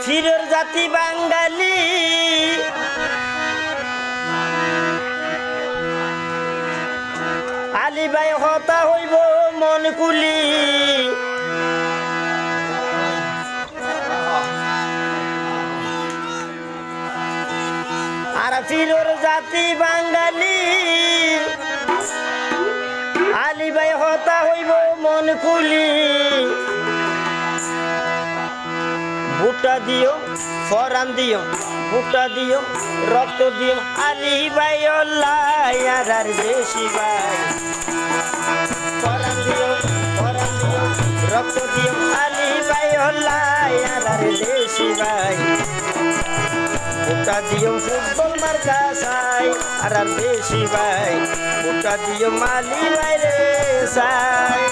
ফিরের জাতি বাঙালি আলী ভাই হতা হইব মন কুলি আর ফিরের জাতি বাঙালি আলী ভাই হতা হইব মন কুলি বুটা দিও ফরান দিও বুটা দিও রক্ত দিও আলী ভাই আর দেশি ভাই ফরান দিও রক্ত দিও আলী ভাই আর দেশি ভাই বুটা দিও ফুটবল মার্কা সাই আর দেশি ভাই বুটা দিও মালি ভাই রে সাই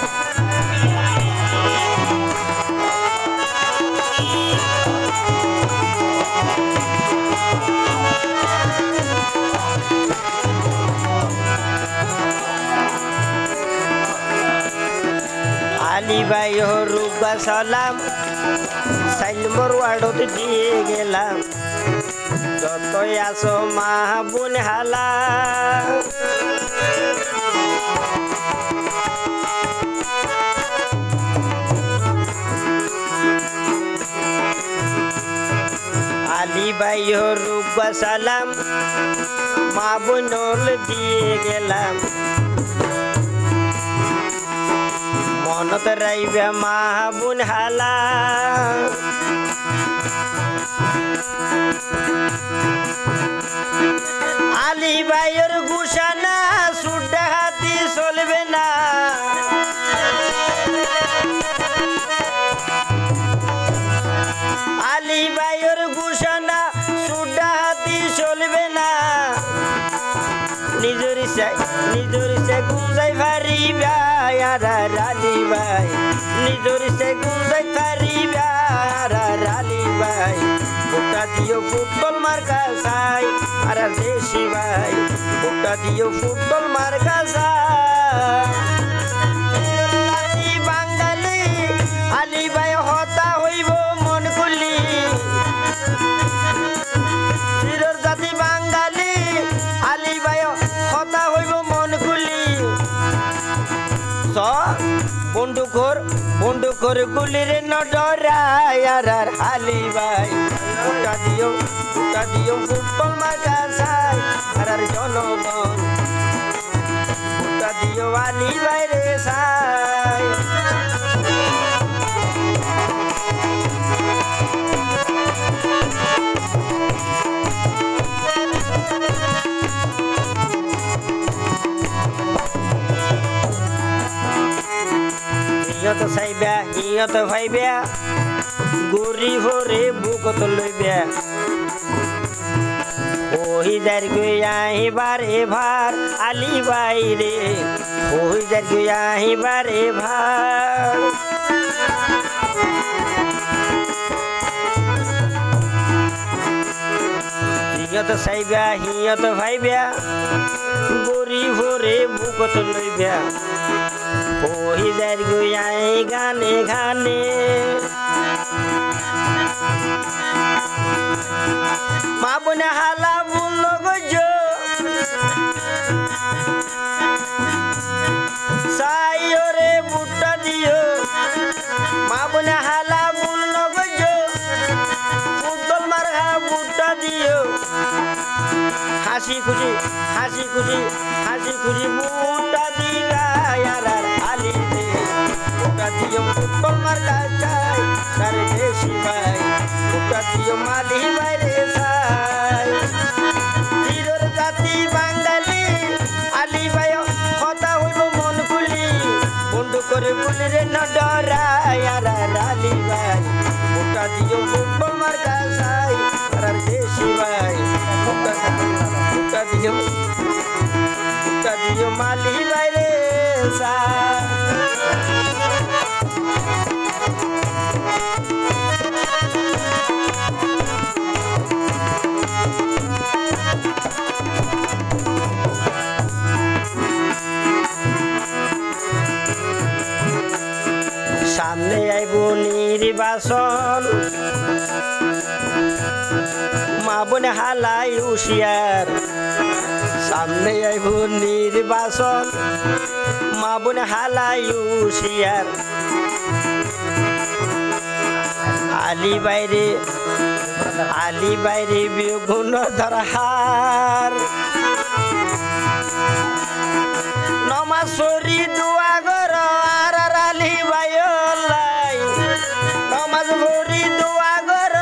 আলী ভাই রুবা সালাম সাইল মোর ওয়ার্ডত দিয়ে গেলাম যতই আসো মা বোন হালা আলী ভাই রুবা সালাম মা বোন দিয়ে গেলাম মনত রাইবে মা বোন হালা আলী ভাইয়ের গুসানা সুডা হাতি চলবে না আলী ভাইয়ের গুসানা সুডা হাতি চলবে না নিজের সে গুঞ্জাই পারিবা আর আলী ভাই নিজের সে গুঞ্জাই পারিবা আর আলী ভাই বুটা দিও ফুটবল মার্কা সাই আর দেশি ভাই বুটা দিও ফুটবল মার্কা সাই বাঙালি আলী ভাই হতা হইব মন কুলি ফিরের জাতি বাঙালি আলী ভাই হতা হইব মন কুলি বন্দুকর গুলির নডরায় আর আলী ভাই বুটা দিও ফুটবল মার্কা সাই আর জনগণ বুটা দিও আলী ভাই রে সাই হিয়ত ভাইবা গরি ভরে বুকত লইবা ওহি যার গিয়া আহিবার এভার আলী ভাই রে ওহি যার গিয়া আহিবার এভার হিয়ত ভাইবা গরি ভরে বুকত লইবা ওহি যার গিয়া গানে গানে মা বোনে হালা বুল গজ সাইরে বুটা দিও মা বোনে হালা বুল গজ ফুটবল মারা বুটা দিও হাসি খুশি বুটা দিবা আর আলী রে বুটা দিও ফুটবল মারা চাই তার দেশি ভাই বুটা দিও মালি ভাই রে সাই ফিরের জাতি বাঙালি আলী ভাই হতা হইব মন কুলি বন্দুকর গুলির নডরায় আর আলী ভাই বুটা দিও ফুটবল মারা চাই তার দেশি ভাই বুটা দিও মালি ভাই রে সাই হালাই হুশিয়ার সামনে আইব নির্বাচন মা বোন হালাই হুশিয়ার আলি বাইরে বেগুন ধরহার নমাজ সরি দোয়া গর আর আলি বাইলাই নমাজ সরি দোয়া গর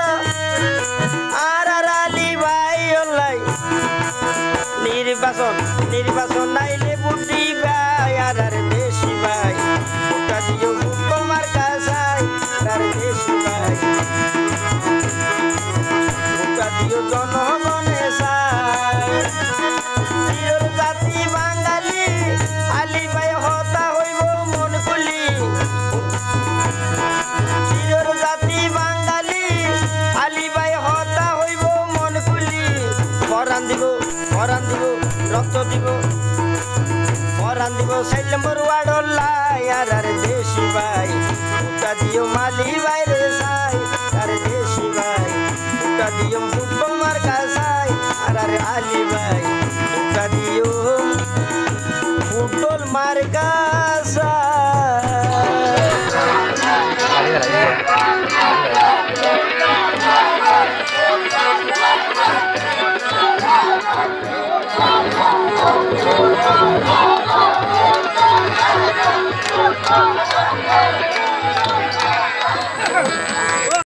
আর আলি বাইলাই নির্বাচন নাইলে বুদ্ধি ভাই আর দেশি ভাই ওটা দিও তোমার কাছাই আর দেশি ভাই ওটা দিও জনগণে চাই চির জাতি বাঙালি আলি ভাই হতা হইব মন খুলি চির জাতি বাঙালি আলি ভাই হতা হইব মন খুলি পরাণ দিব রক্ত দিব পরাণ দিব 6 নম্বর ওয়ার্ডলাই আর দেশি ভাই ওটা দিও মালি বাইরে সাই আর দেশি ভাই ওটা দিও ফুটবল মার্কা সাই আর আলি ভাই ওটা দিও ফুটবল মার্কা